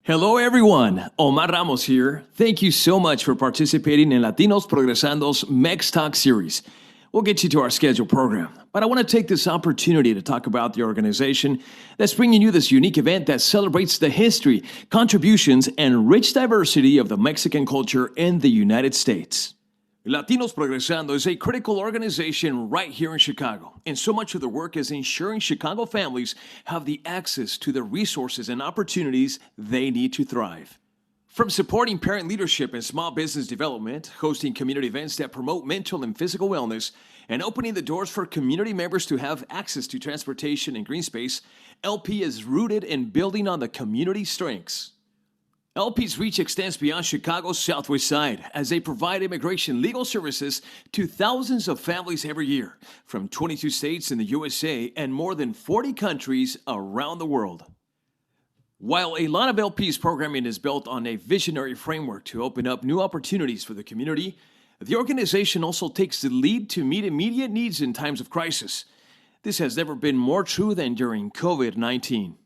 Hello everyone, Omar Ramos here. Thank you so much for participating in Latinos Progresando's MEX Talk series. We'll get you to our scheduled program, but I want to take this opportunity to talk about the organization that's bringing you this unique event that celebrates the history, contributions, and rich diversity of the Mexican culture in the United States. Latinos Progresando is a critical organization right here in Chicago, and so much of the work is ensuring Chicago families have the access to the resources and opportunities they need to thrive. From supporting parent leadership and small business development, hosting community events that promote mental and physical wellness, and opening the doors for community members to have access to transportation and green space, LP is rooted in building on the community strengths. LP's reach extends beyond Chicago's southwest side as they provide immigration legal services to thousands of families every year from 22 states in the USA and more than 40 countries around the world. While a lot of LP's programming is built on a visionary framework to open up new opportunities for the community, the organization also takes the lead to meet immediate needs in times of crisis. This has never been more true than during COVID-19.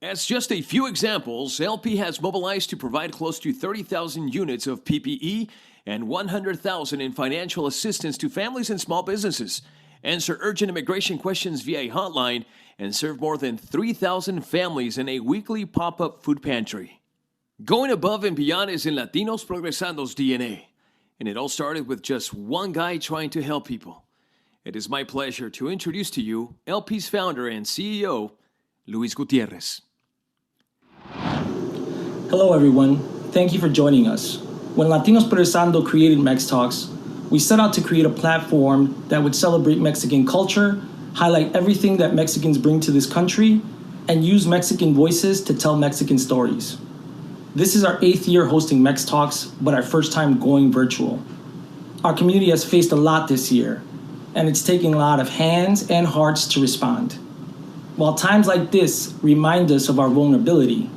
As just a few examples, LP has mobilized to provide close to 30,000 units of PPE and 100,000 in financial assistance to families and small businesses, answer urgent immigration questions via a hotline, and serve more than 3,000 families in a weekly pop-up food pantry. Going above and beyond is in Latinos Progresando's DNA, and it all started with just one guy trying to help people. It is my pleasure to introduce to you LP's founder and CEO, Luis Gutierrez. Hello everyone, thank you for joining us. When Latinos Progresando created MEX Talks, we set out to create a platform that would celebrate Mexican culture, highlight everything that Mexicans bring to this country, and use Mexican voices to tell Mexican stories. This is our 8th year hosting MEX Talks, but our first time going virtual. Our community has faced a lot this year, and it's taking a lot of hands and hearts to respond. While times like this remind us of our vulnerability,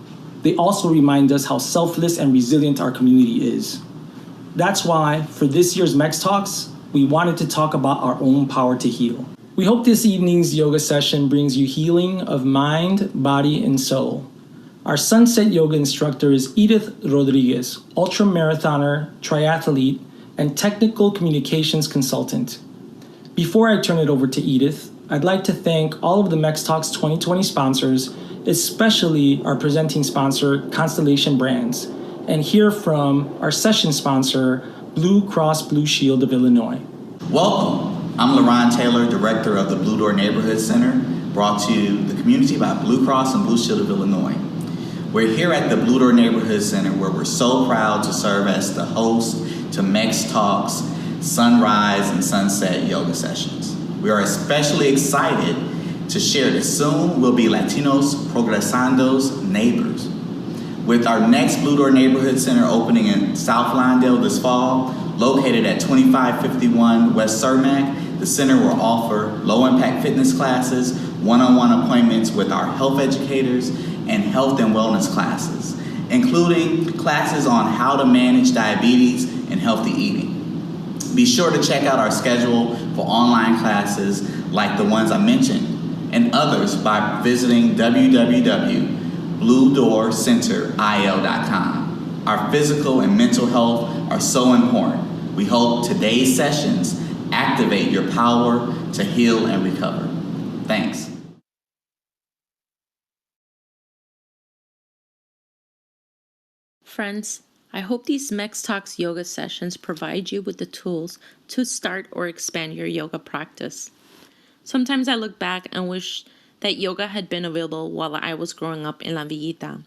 they also remind us how selfless and resilient our community is. That's why, for this year's MEX Talks, we wanted to talk about our own power to heal. We hope this evening's yoga session brings you healing of mind, body, and soul. Our sunset yoga instructor is Edith Rodriguez, ultra-marathoner, triathlete, and technical communications consultant. Before I turn it over to Edith, I'd like to thank all of the MEX Talks 2020 sponsors, especially our presenting sponsor, Constellation Brands, and hear from our session sponsor, Blue Cross Blue Shield of Illinois. Welcome. I'm LaRon Taylor, Director of the Blue Door Neighborhood Center, brought to the community by Blue Cross and Blue Shield of Illinois. We're here at the Blue Door Neighborhood Center where we're so proud to serve as the host to MEX Talks, Sunrise and Sunset yoga sessions. We are especially excited to share that soon we'll be Latinos Progresando's neighbors. With our next Blue Door Neighborhood Center opening in South Lawndale this fall, located at 2551 West Cermak, the center will offer low-impact fitness classes, one-on-one appointments with our health educators, and health and wellness classes, including classes on how to manage diabetes and healthy eating. Be sure to check out our schedule for online classes like the ones I mentioned, and others by visiting www.bluedoorcenterio.com. Our physical and mental health are so important. We hope today's sessions activate your power to heal and recover. Thanks. Friends, I hope these MEX Talks yoga sessions provide you with the tools to start or expand your yoga practice. Sometimes I look back and wish that yoga had been available while I was growing up in La Villita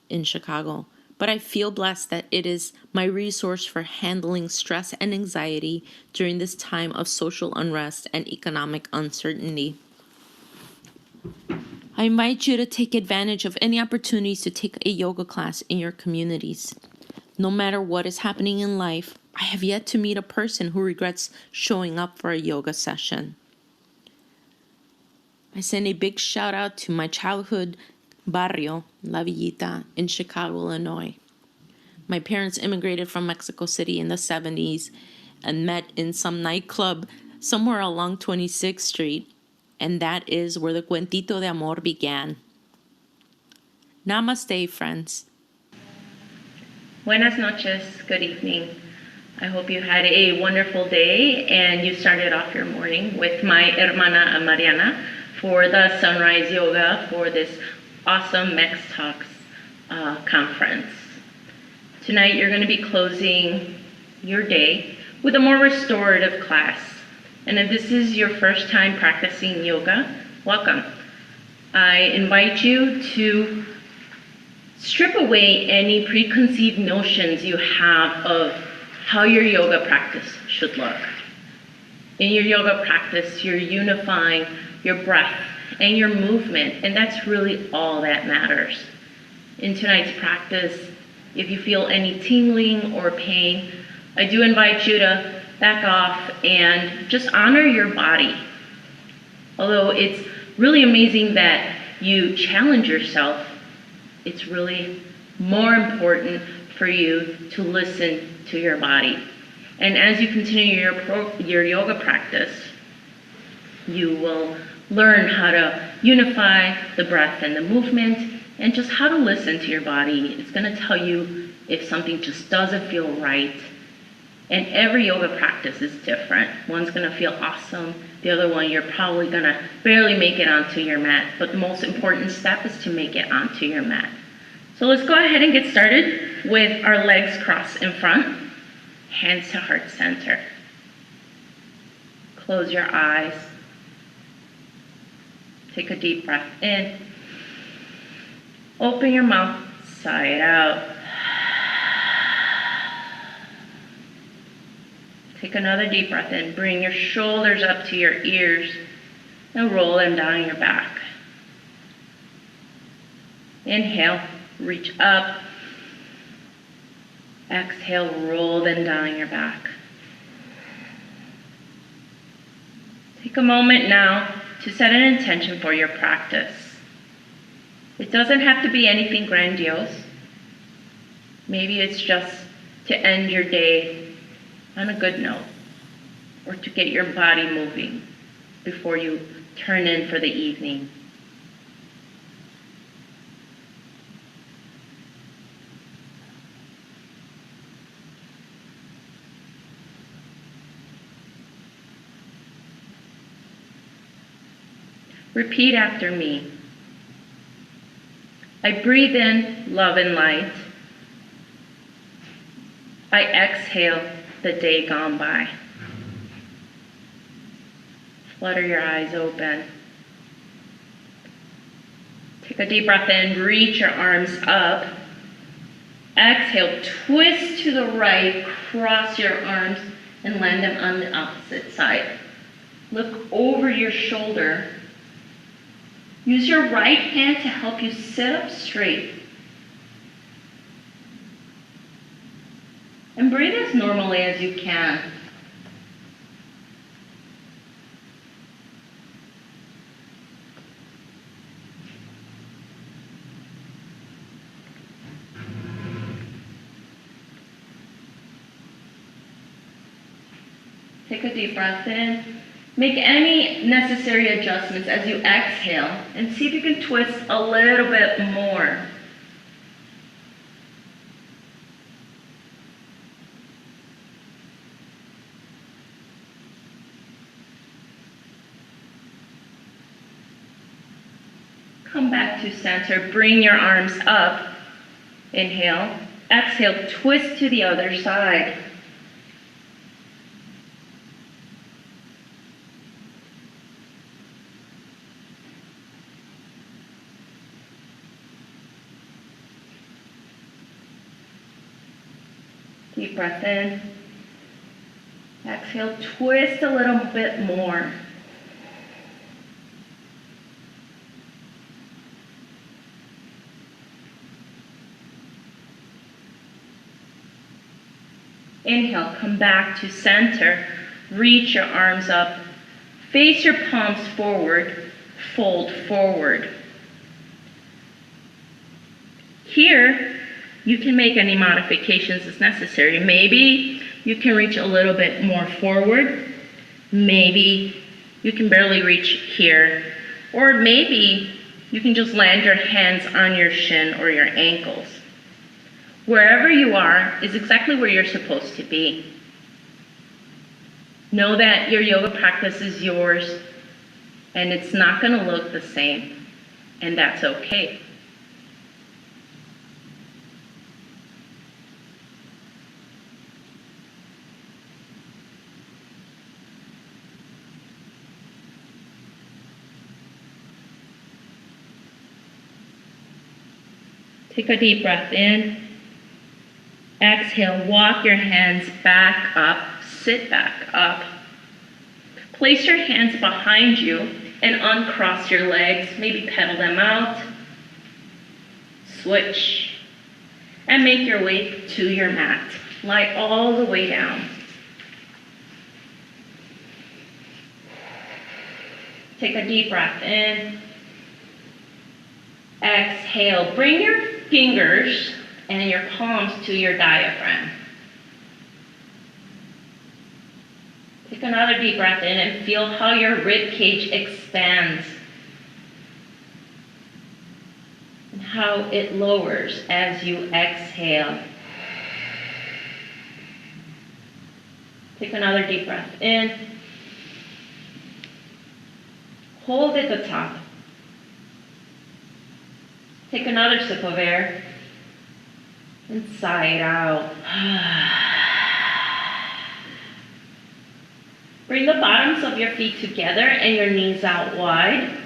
in Chicago, but I feel blessed that it is my resource for handling stress and anxiety during this time of social unrest and economic uncertainty. I invite you to take advantage of any opportunities to take a yoga class in your communities. No matter what is happening in life, I have yet to meet a person who regrets showing up for a yoga session. I send a big shout out to my childhood barrio, La Villita, in Chicago, Illinois. My parents immigrated from Mexico City in the 70s and met in some nightclub somewhere along 26th Street, and that is where the Cuentito de Amor began. Namaste, friends. Buenas noches, good evening. I hope you had a wonderful day and you started off your morning with my hermana Mariana for the Sunrise Yoga for this awesome MEX Talks conference. Tonight you're going to be closing your day with a more restorative class. And if this is your first time practicing yoga, welcome. I invite you to strip away any preconceived notions you have of how your yoga practice should look. In your yoga practice, you're unifying your breath and your movement, and that's really all that matters. In tonight's practice, if you feel any tingling or pain, I do invite you to back off and just honor your body. Although it's really amazing that you challenge yourself, it's really more important for you to listen to your body. And as you continue your yoga practice, you will learn how to unify the breath and the movement and just how to listen to your body. It's going to tell you if something just doesn't feel right. And every yoga practice is different. One's going to feel awesome. The other one, you're probably going to barely make it onto your mat. But the most important step is to make it onto your mat. So let's go ahead and get started with our legs crossed in front, hands to heart center. Close your eyes. Take a deep breath in. Open your mouth, sigh it out. Take another deep breath in. Bring your shoulders up to your ears and roll them down your back. Inhale, reach up. Exhale, roll them down your back. Take a moment now to set an intention for your practice. It doesn't have to be anything grandiose. Maybe it's just to end your day on a good note, or to get your body moving before you turn in for the evening. Repeat after me. I breathe in love and light. I exhale the day gone by. Flutter your eyes open. Take a deep breath in, reach your arms up. Exhale, twist to the right, cross your arms and land them on the opposite side. Look over your shoulder. Use your right hand to help you sit up straight. And breathe as normally as you can. Take a deep breath in. Make any necessary adjustments as you exhale and see if you can twist a little bit more. Come back to center. Bring your arms up. Inhale. Exhale. Twist to the other side. Deep breath in. Exhale. Twist a little bit more. Inhale, come back to center. Reach your arms up. Face your palms forward. Fold forward. Here, you can make any modifications as necessary. Maybe you can reach a little bit more forward. Maybe you can barely reach here. Or maybe you can just land your hands on your shin or your ankles. Wherever you are is exactly where you're supposed to be. Know that your yoga practice is yours and it's not going to look the same, and that's okay. Take a deep breath in. Exhale, walk your hands back up, sit back up. Place your hands behind you and uncross your legs, maybe pedal them out. Switch. And make your way to your mat. Lie all the way down. Take a deep breath in. Exhale, bring your fingers and your palms to your diaphragm. Take another deep breath in and feel how your rib cage expands and how it lowers as you exhale. Take another deep breath in. Hold at the top. Take another sip of air and sigh it out. Bring the bottoms of your feet together and your knees out wide.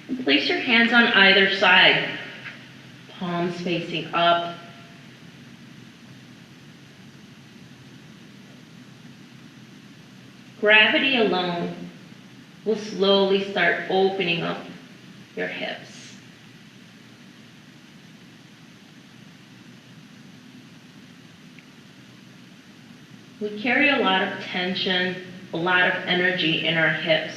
And place your hands on either side, palms facing up. Gravity alone will slowly start opening up your hips. We carry a lot of tension, a lot of energy in our hips.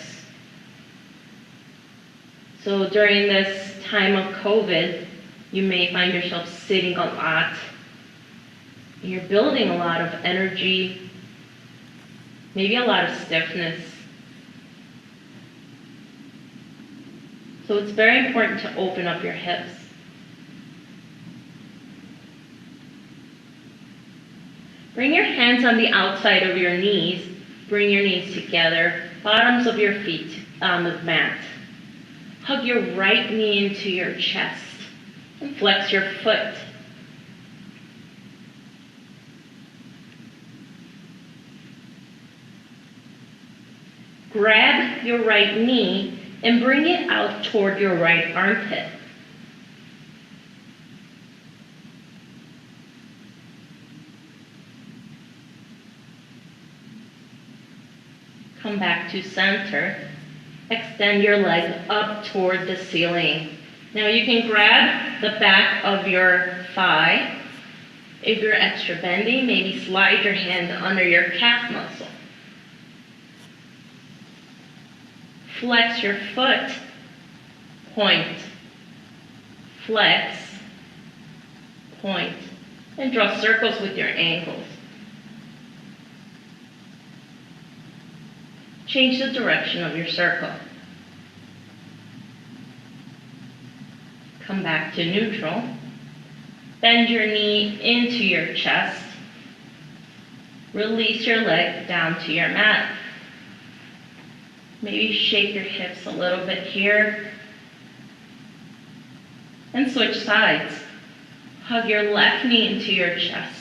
So during this time of COVID, you may find yourself sitting a lot. You're building a lot of energy, maybe a lot of stiffness. So it's very important to open up your hips. Bring your hands on the outside of your knees. Bring your knees together, bottoms of your feet on the mat. Hug your right knee into your chest and flex your foot. Grab your right knee and bring it out toward your right armpit. Come back to center. Extend your leg up toward the ceiling. Now you can grab the back of your thigh. If you're extra bendy, maybe slide your hand under your calf muscle. Flex your foot. Point. Flex. Point. And draw circles with your ankles. Change the direction of your circle. Come back to neutral. Bend your knee into your chest. Release your leg down to your mat. Maybe shake your hips a little bit here. And switch sides. Hug your left knee into your chest.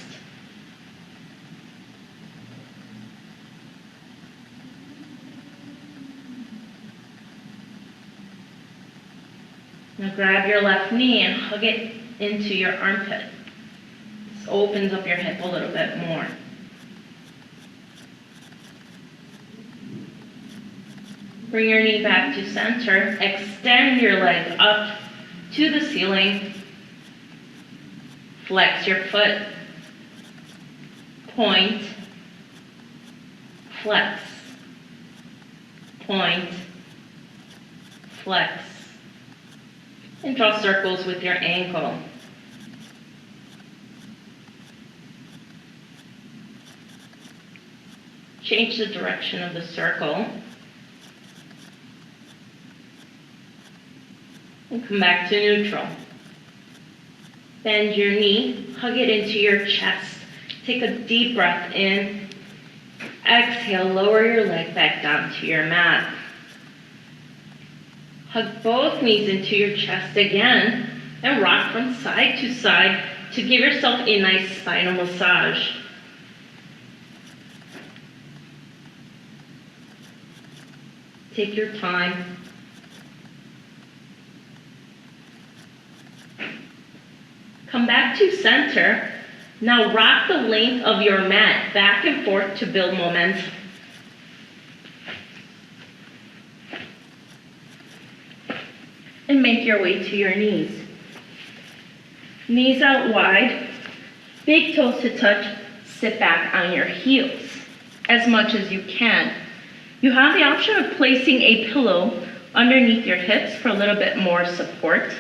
Now grab your left knee and hug it into your armpit. This opens up your hip a little bit more. Bring your knee back to center. Extend your leg up to the ceiling. Flex your foot. Point. Flex. Point. Flex. And draw circles with your ankle. Change the direction of the circle. And come back to neutral. Bend your knee, hug it into your chest. Take a deep breath in. Exhale, lower your leg back down to your mat. Hug both knees into your chest again and rock from side to side to give yourself a nice spinal massage. Take your time. Come back to center. Now rock the length of your mat back and forth to build momentum. And make your way to your knees. Knees out wide, big toes to touch, sit back on your heels as much as you can. You have the option of placing a pillow underneath your hips for a little bit more support.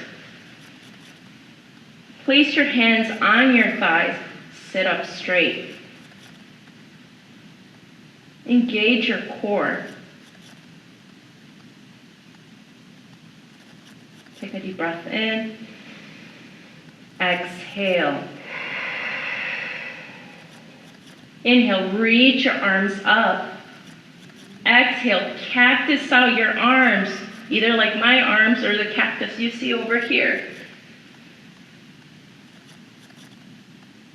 Place your hands on your thighs, sit up straight. Engage your core. Take a deep breath in. Exhale. Inhale, reach your arms up. Exhale, cactus out your arms, either like my arms or the cactus you see over here.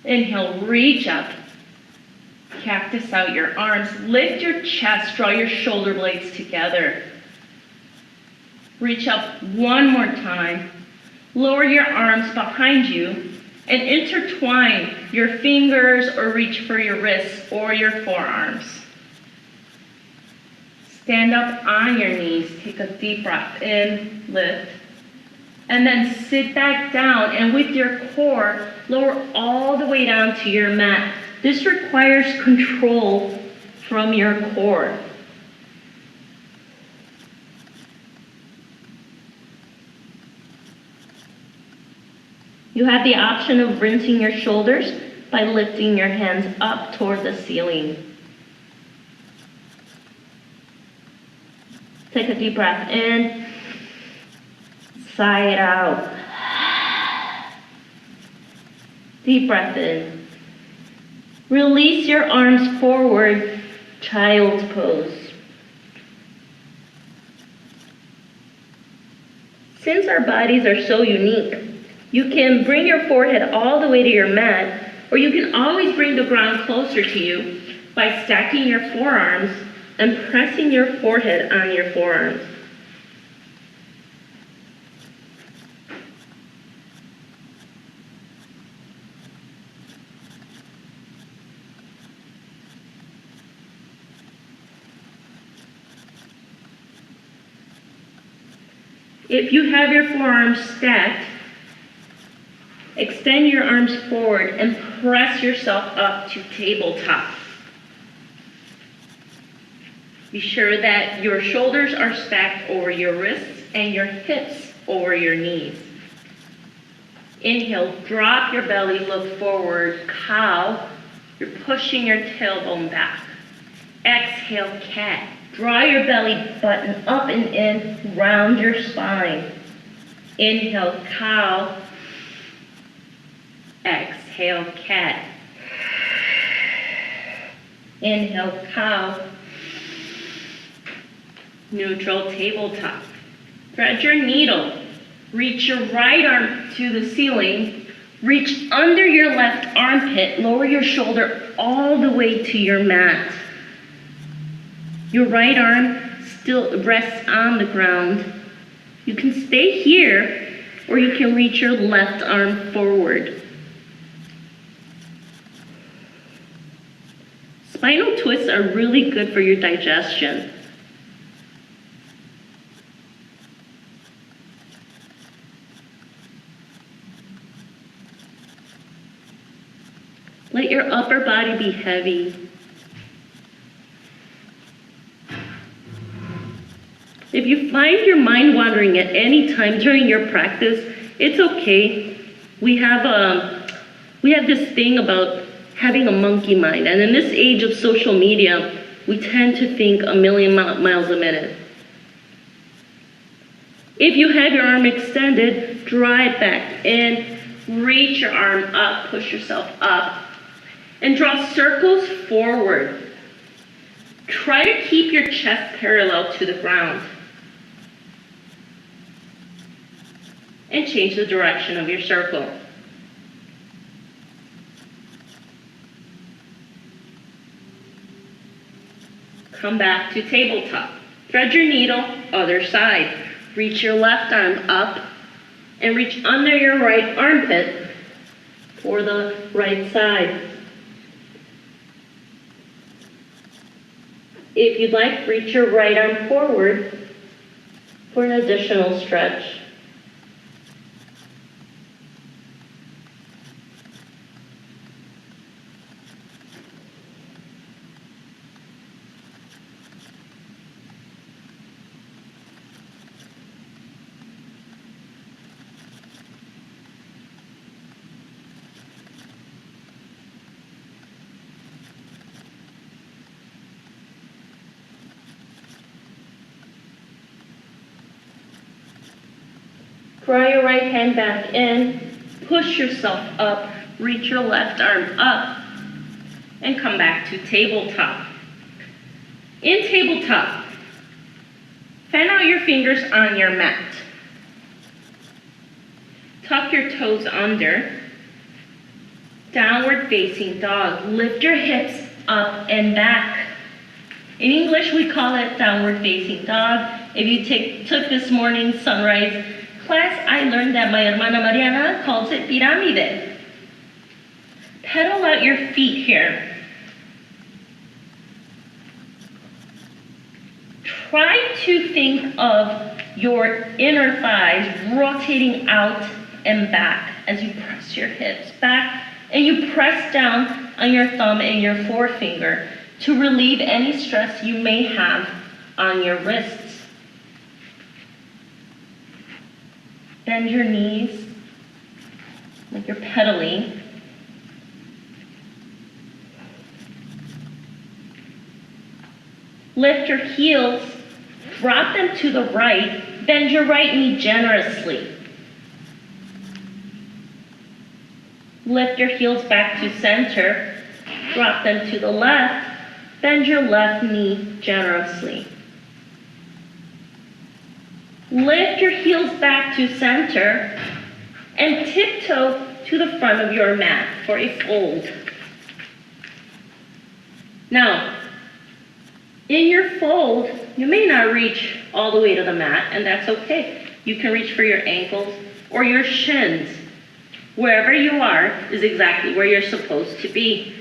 Inhale, reach up. Cactus out your arms. Lift your chest, draw your shoulder blades together. Reach up one more time. Lower your arms behind you and intertwine your fingers or reach for your wrists or your forearms. Stand up on your knees. Take a deep breath in, lift. And then sit back down and with your core, lower all the way down to your mat. This requires control from your core. You have the option of rinsing your shoulders by lifting your hands up toward the ceiling. Take a deep breath in, sigh it out. Deep breath in. Release your arms forward, child's pose. Since our bodies are so unique, you can bring your forehead all the way to your mat, or you can always bring the ground closer to you by stacking your forearms and pressing your forehead on your forearms. If you have your forearms stacked, extend your arms forward and press yourself up to tabletop. Be sure that your shoulders are stacked over your wrists and your hips over your knees. Inhale, drop your belly, look forward, cow. You're pushing your tailbone back. Exhale, cat. Draw your belly button up and in, round your spine. Inhale, cow. Exhale, cat. Inhale, cow. Neutral tabletop. Thread your needle. Reach your right arm to the ceiling. Reach under your left armpit. Lower your shoulder all the way to your mat. Your right arm still rests on the ground. You can stay here, or you can reach your left arm forward. Spinal twists are really good for your digestion. Let your upper body be heavy. If you find your mind wandering at any time during your practice, it's okay. We have this thing about having a monkey mind, and in this age of social media, we tend to think a million miles a minute. If you have your arm extended, draw it back in, reach your arm up, push yourself up, and draw circles forward. Try to keep your chest parallel to the ground. And change the direction of your circle. Come back to tabletop. Thread your needle, other side. Reach your left arm up and reach under your right armpit for the right side. If you'd like, reach your right arm forward for an additional stretch. Draw your right hand back in, push yourself up, reach your left arm up, and come back to tabletop. In tabletop, fan out your fingers on your mat. Tuck your toes under. Downward facing dog. Lift your hips up and back. In English, we call it downward facing dog. If you took this morning's sunrise class, I learned that my hermana Mariana calls it pirámide. Pedal out your feet here. Try to think of your inner thighs rotating out and back as you press your hips back, and you press down on your thumb and your forefinger to relieve any stress you may have on your wrists. Bend your knees like you're pedaling. Lift your heels, drop them to the right, bend your right knee generously. Lift your heels back to center, drop them to the left, bend your left knee generously. Lift your heels back to center and tiptoe to the front of your mat for a fold. Now, in your fold, you may not reach all the way to the mat, and that's okay. You can reach for your ankles or your shins. Wherever you are is exactly where you're supposed to be.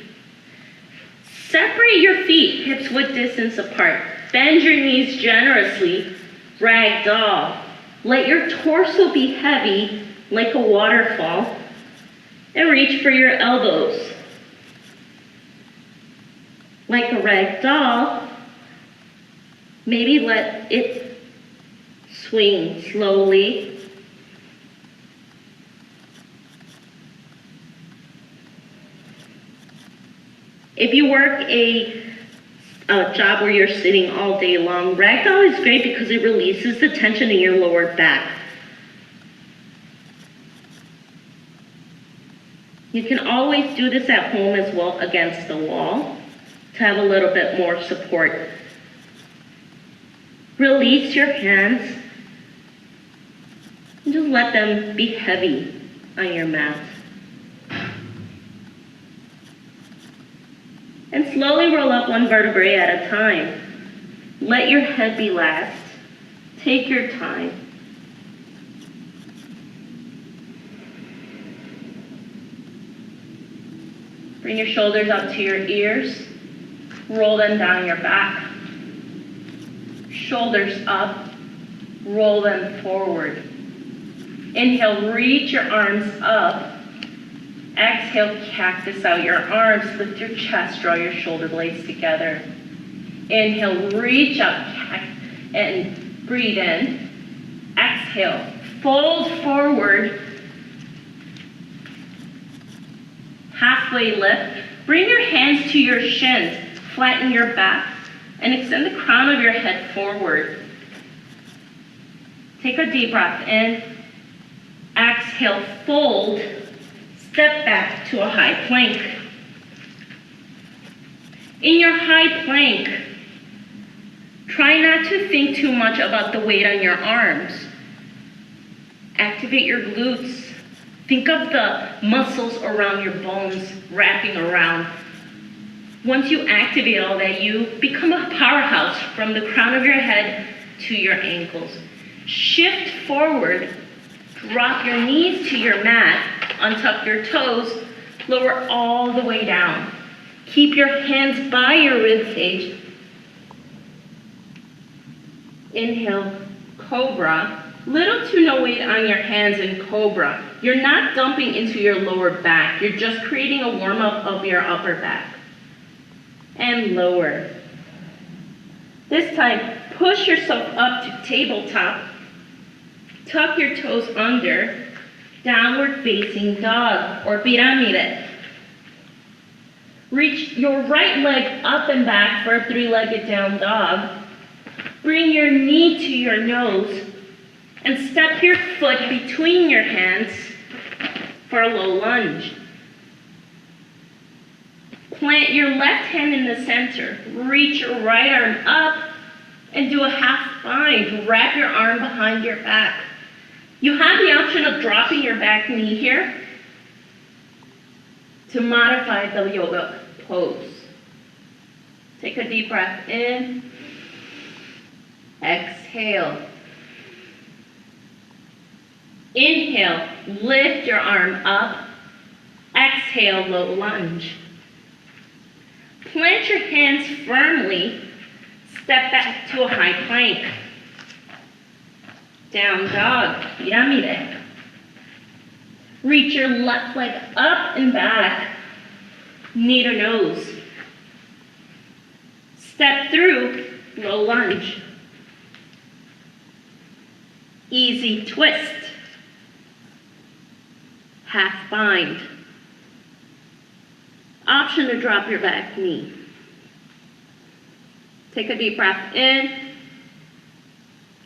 Separate your feet hips width distance apart. Bend your knees generously. Ragdoll. Let your torso be heavy like a waterfall, and reach for your elbows. Like a ragdoll, maybe let it swing slowly. If you work a job where you're sitting all day long, ragdoll is great because it releases the tension in your lower back. You can always do this at home as well against the wall to have a little bit more support. Release your hands and just let them be heavy on your mat. And slowly roll up one vertebrae at a time. Let your head be last. Take your time. Bring your shoulders up to your ears. Roll them down your back. Shoulders up. Roll them forward. Inhale, reach your arms up. Exhale, cactus out your arms, lift your chest, draw your shoulder blades together. Inhale, reach up and breathe in. Exhale, fold forward. Halfway lift. Bring your hands to your shins, flatten your back, and extend the crown of your head forward. Take a deep breath in. Exhale, fold. Step back to a high plank. In your high plank, try not to think too much about the weight on your arms. Activate your glutes. Think of the muscles around your bones wrapping around. Once you activate all that, you become a powerhouse from the crown of your head to your ankles. Shift forward, drop your knees to your mat, untuck your toes, lower all the way down. Keep your hands by your rib cage. Inhale, cobra. Little to no weight on your hands in cobra. You're not dumping into your lower back. You're just creating a warm-up of your upper back. And lower. This time, push yourself up to tabletop. Tuck your toes under. Downward facing dog or pirámide. Reach your right leg up and back for a three-legged down dog. Bring your knee to your nose and step your foot between your hands for a low lunge. Plant your left hand in the center. Reach your right arm up and do a half bind. Wrap your arm behind your back. You have the option of dropping your back knee here to modify the yoga pose. Take a deep breath in. Exhale. Inhale, lift your arm up. Exhale, low lunge. Plant your hands firmly. Step back to a high plank. Down dog, pirámide. Reach your left leg up and back, knee to nose. Step through, low lunge. Easy twist. Half bind. Option to drop your back knee. Take a deep breath in.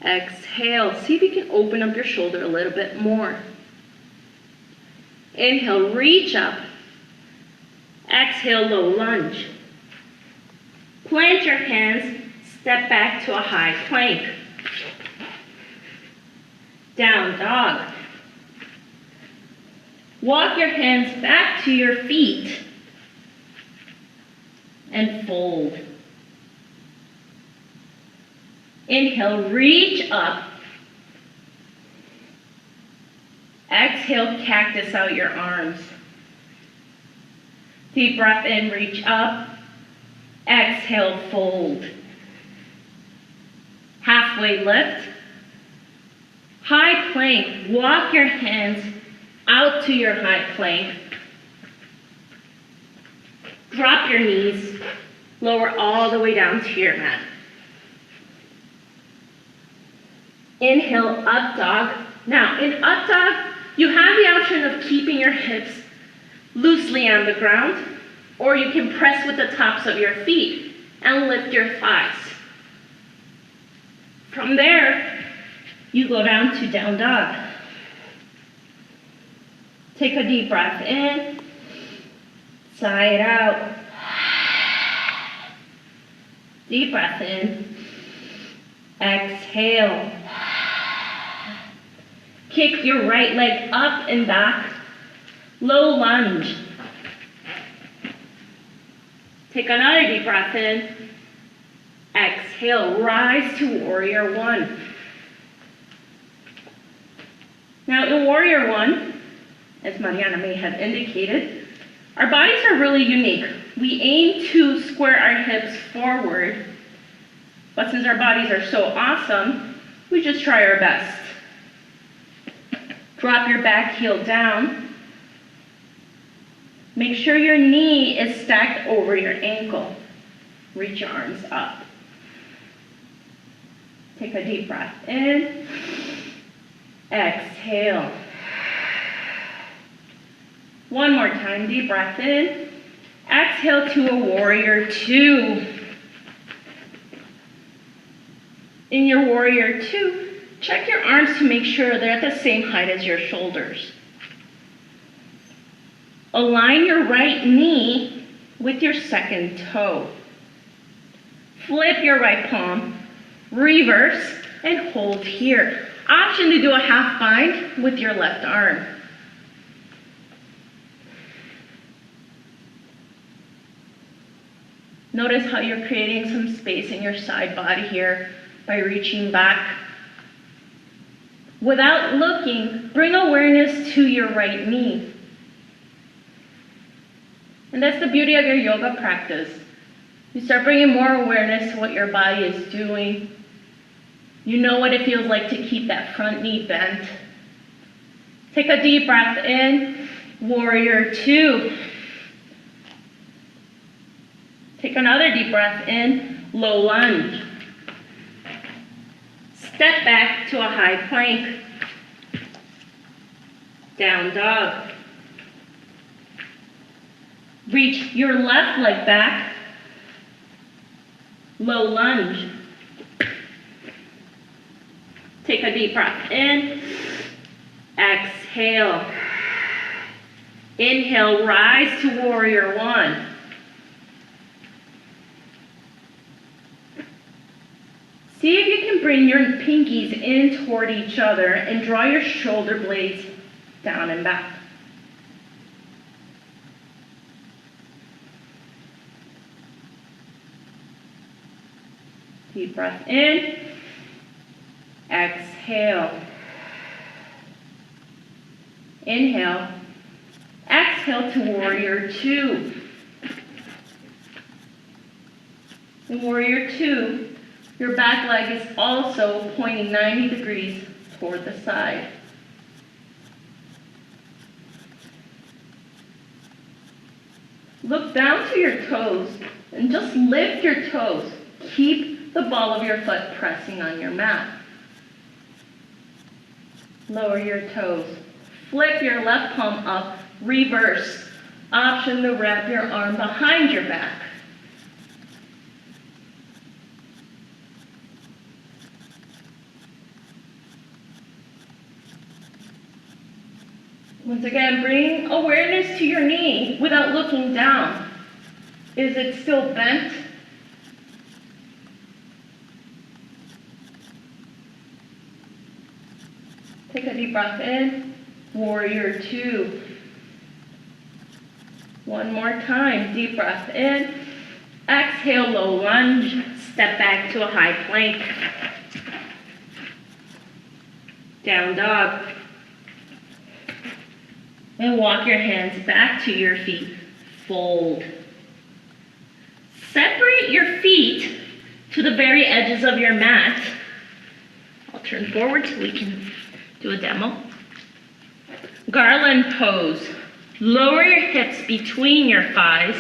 Exhale. See if you can open up your shoulder a little bit more. Inhale, reach up. Exhale, low lunge. Plant your hands, step back to a high plank. Down dog. Walk your hands back to your feet and fold. Inhale, reach up. Exhale, cactus out your arms. Deep breath in, reach up. Exhale, fold. Halfway lift. High plank, walk your hands out to your high plank. Drop your knees, lower all the way down to your mat. Inhale, up dog. Now, in up dog, you have the option of keeping your hips loosely on the ground, or you can press with the tops of your feet and lift your thighs. From there, you go down to down dog. Take a deep breath in, sigh it out. Deep breath in, exhale. Kick your right leg up and back, low lunge. Take another deep breath in, exhale, rise to warrior one. Now in warrior one, as Mariana may have indicated, our bodies are really unique. We aim to square our hips forward, but since our bodies are so awesome, we just try our best. Drop your back heel down. Make sure your knee is stacked over your ankle. Reach your arms up. Take a deep breath in. Exhale. One more time, deep breath in. Exhale to a warrior two. In your warrior two, check your arms to make sure they're at the same height as your shoulders. Align your right knee with your second toe. Flip your right palm, reverse, and hold here. Option to do a half bind with your left arm. Notice how you're creating some space in your side body here by reaching back. Without looking, bring awareness to your right knee. And that's the beauty of your yoga practice. You start bringing more awareness to what your body is doing. You know what it feels like to keep that front knee bent. Take a deep breath in, warrior two. Take another deep breath in, low lunge. Step back to a high plank. Down dog. Reach your left leg back. Low lunge. Take a deep breath in. Exhale. Inhale, rise to warrior one. See if you can bring your pinkies in toward each other and draw your shoulder blades down and back. Deep breath in. Exhale. Inhale. Exhale to warrior two. In warrior two, your back leg is also pointing 90 degrees toward the side. Look down to your toes and just lift your toes. Keep the ball of your foot pressing on your mat. Lower your toes. Flip your left palm up, reverse. Option to wrap your arm behind your back. Once again, bring awareness to your knee without looking down. Is it still bent? Take a deep breath in, warrior two. One more time, deep breath in. Exhale, low lunge, step back to a high plank. Down dog. And walk your hands back to your feet. Fold. Separate your feet to the very edges of your mat. I'll turn forward so we can do a demo. Garland pose. Lower your hips between your thighs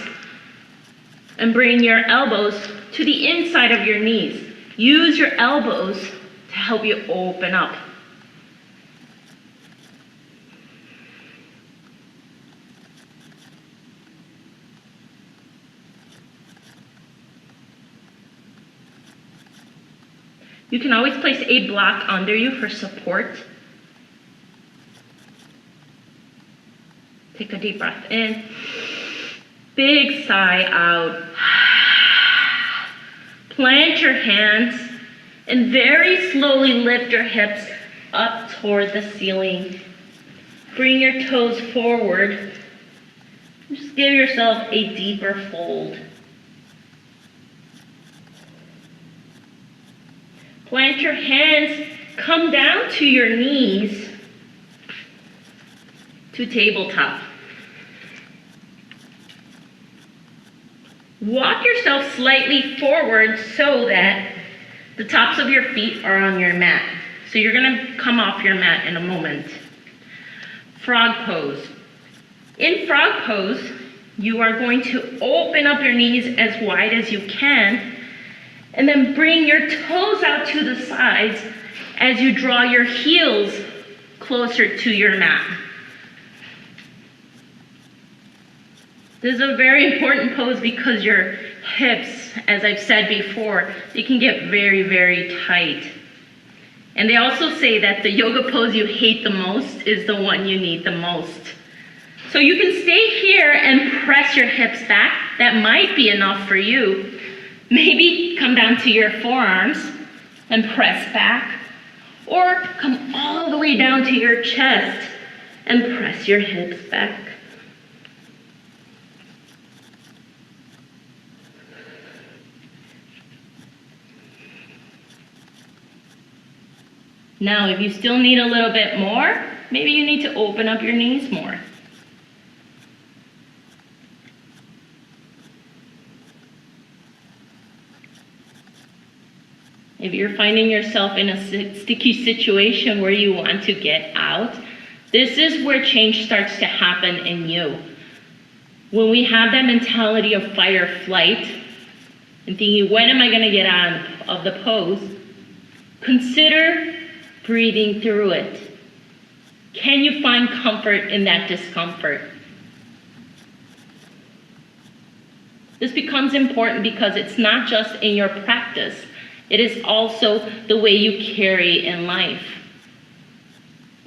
and bring your elbows to the inside of your knees. Use your elbows to help you open up. You can always place a block under you for support. Take a deep breath in. Big sigh out. Plant your hands and very slowly lift your hips up toward the ceiling. Bring your toes forward. Just give yourself a deeper fold. Plant your hands, come down to your knees to tabletop. Walk yourself slightly forward so that the tops of your feet are on your mat. So you're gonna come off your mat in a moment. Frog pose. In frog pose, you are going to open up your knees as wide as you can and then bring your toes out to the sides as you draw your heels closer to your mat. This is a very important pose because your hips, as I've said before, they can get very, very tight. And they also say that the yoga pose you hate the most is the one you need the most. So you can stay here and press your hips back. That might be enough for you. Maybe come down to your forearms and press back. Or come all the way down to your chest and press your hips back. Now, if you still need a little bit more, maybe you need to open up your knees more. If you're finding yourself in a sticky situation where you want to get out, this is where change starts to happen in you. When we have that mentality of fight or flight and thinking, when am I going to get out of the pose? Consider breathing through it. Can you find comfort in that discomfort? This becomes important because it's not just in your practice. It is also the way you carry in life.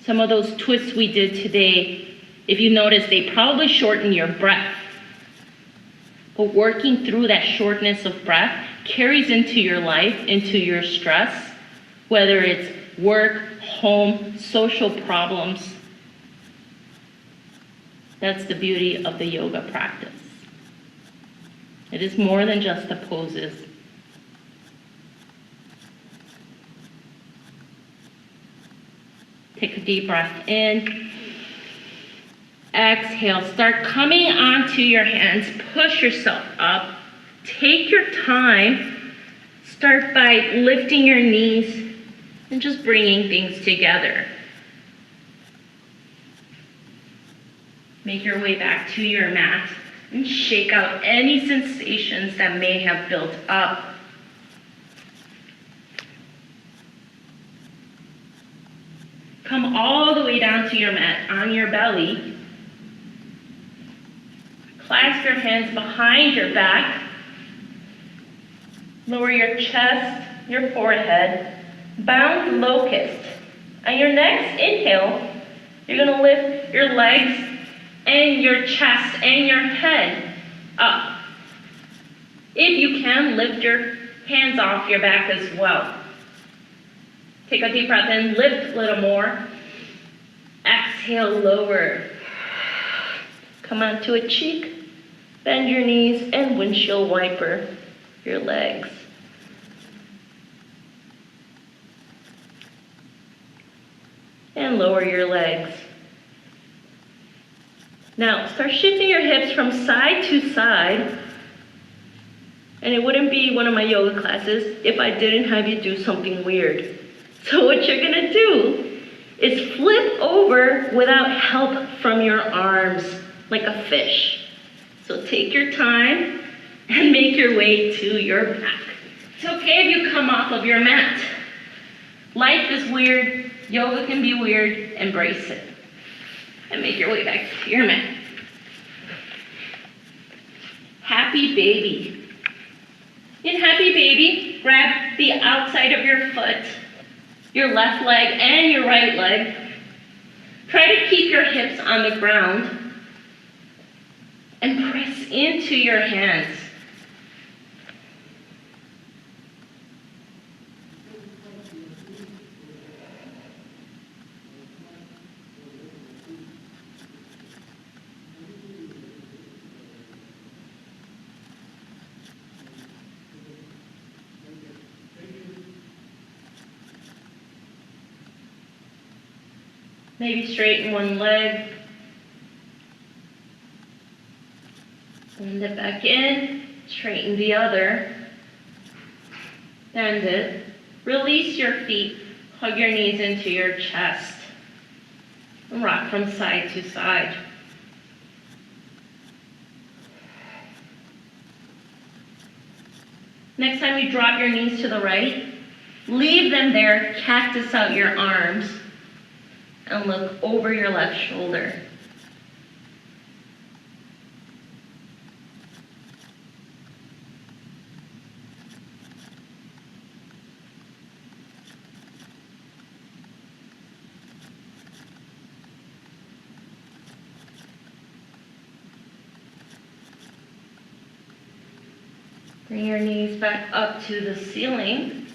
Some of those twists we did today, if you notice, they probably shorten your breath. But working through that shortness of breath carries into your life, into your stress, whether it's work, home, social problems. That's the beauty of the yoga practice. It is more than just the poses. Take a deep breath in. Exhale. Start coming onto your hands. Push yourself up. Take your time. Start by lifting your knees and just bringing things together. Make your way back to your mat and shake out any sensations that may have built up. Come all the way down to your mat on your belly. Clasp your hands behind your back. Lower your chest, your forehead. Bound locust. On your next inhale, you're going to lift your legs and your chest and your head up. If you can, lift your hands off your back as well. Take a deep breath in, lift a little more. Exhale, lower. Come onto a cheek, bend your knees, and windshield wiper your legs. And lower your legs. Now, start shifting your hips from side to side. And it wouldn't be one of my yoga classes if I didn't have you do something weird. So what you're gonna do is flip over without help from your arms, like a fish. So take your time and make your way to your back. It's okay if you come off of your mat. Life is weird, yoga can be weird, embrace it. And make your way back to your mat. Happy baby. In happy baby, grab the outside of your foot, your left leg and your right leg. Try to keep your hips on the ground and press into your hands. Maybe straighten one leg. Bend it back in. Straighten the other. Bend it. Release your feet. Hug your knees into your chest. And rock from side to side. Next time you drop your knees to the right, leave them there, cactus out your arms. And look over your left shoulder. Bring your knees back up to the ceiling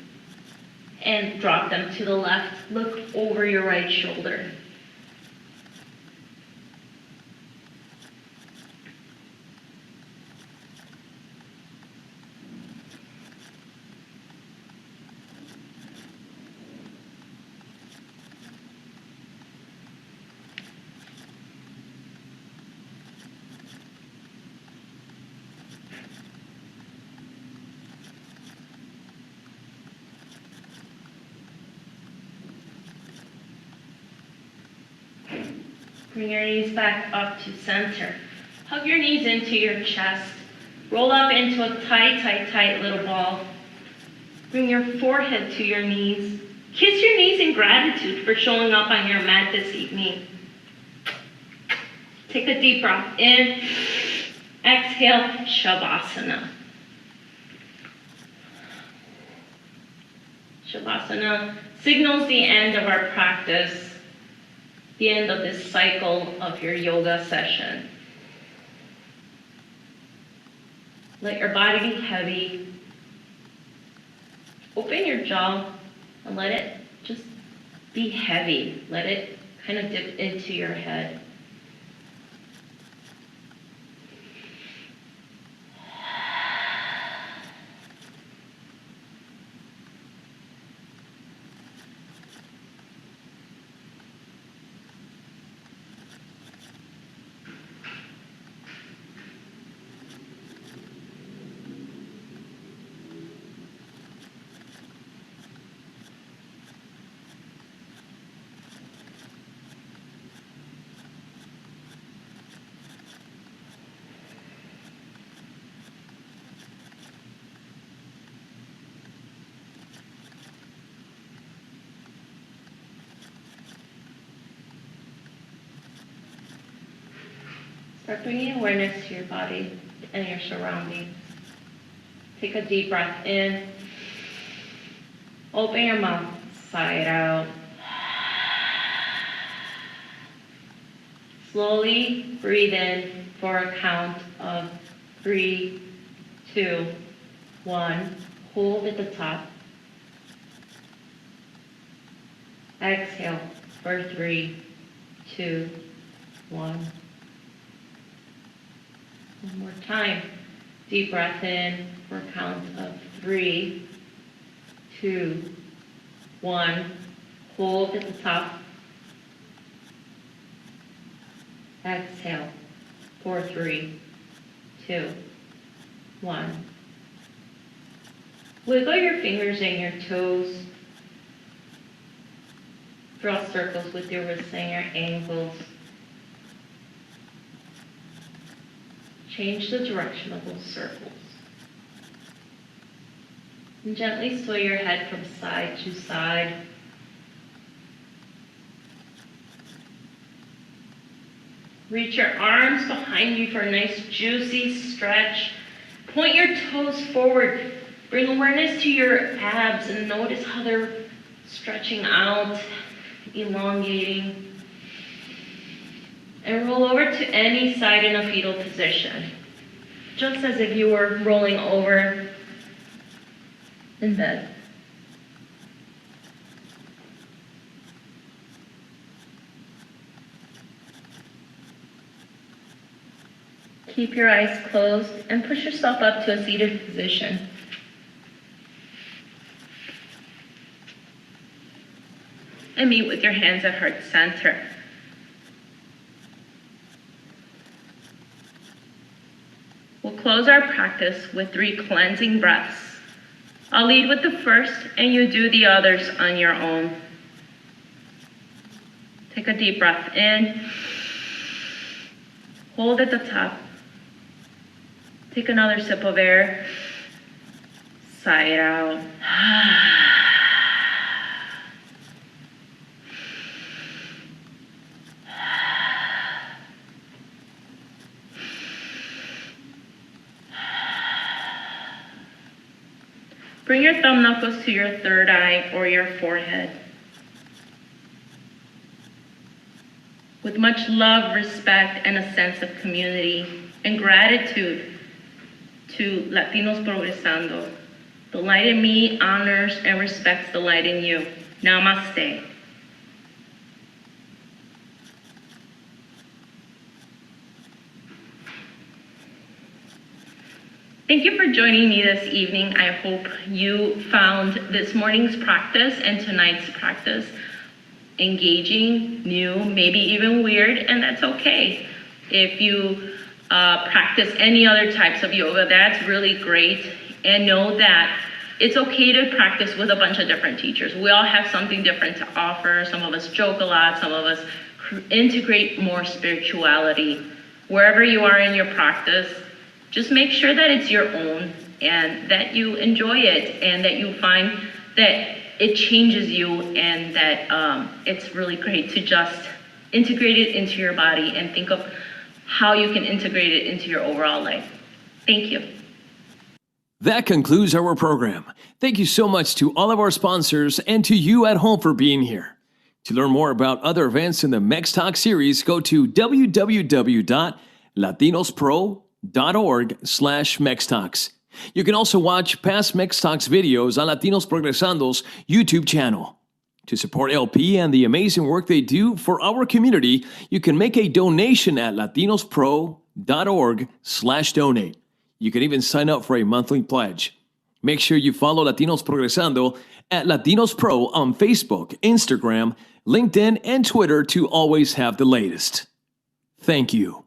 and drop them to the left. Look over your right shoulder. Bring your knees back up to center. Hug your knees into your chest. Roll up into a tight, tight, tight little ball. Bring your forehead to your knees. Kiss your knees in gratitude for showing up on your mat this evening. Take a deep breath in. Exhale, Shavasana. Shavasana signals the end of our practice, the end of this cycle of your yoga session. Let your body be heavy. Open your jaw and let it just be heavy. Let it kind of dip into your head. Start bringing awareness to your body and your surroundings. Take a deep breath in. Open your mouth, sigh it out. Slowly breathe in for a count of 3, 2, 1. Hold at the top. Exhale for 3, 2, 1. One more time. Deep breath in for a count of 3, 2, 1. Hold at the top. Exhale for 3, 2, 1. Wiggle your fingers and your toes. Draw circles with your wrists and your ankles. Change the direction of those circles. And gently sway your head from side to side. Reach your arms behind you for a nice juicy stretch. Point your toes forward. Bring awareness to your abs and notice how they're stretching out, elongating. And roll over to any side in a fetal position, just as if you were rolling over in bed. Keep your eyes closed and push yourself up to a seated position. And meet with your hands at heart center. We'll close our practice with 3 cleansing breaths. I'll lead with the first and you do the others on your own. Take a deep breath in. Hold at the top. Take another sip of air. Sigh it out. Bring your thumb knuckles to your third eye or your forehead. With much love, respect, and a sense of community and gratitude to Latinos Progresando. The light in me honors and respects the light in you. Namaste. Thank you for joining me this evening. I hope you found this morning's practice and tonight's practice engaging, new, maybe even weird, and that's okay. If you practice any other types of yoga, that's really great. And know that it's okay to practice with a bunch of different teachers. We all have something different to offer. Some of us joke a lot, some of us integrate more spirituality. Wherever you are in your practice, just make sure that it's your own and that you enjoy it and that you find that it changes you and that it's really great to just integrate it into your body and think of how you can integrate it into your overall life. Thank you. That concludes our program. Thank you so much to all of our sponsors and to you at home for being here. To learn more about other events in the MEX Talk series, go to www.latinospro.org/MEXTalks. You can also watch past MEX Talks videos on Latinos Progresando's YouTube channel. To support LP and the amazing work they do for our community, you can make a donation at latinospro.org/donate. You can even sign up for a monthly pledge. Make sure you follow Latinos Progresando at Latinos Pro on Facebook, Instagram, LinkedIn, and Twitter to always have the latest. Thank you.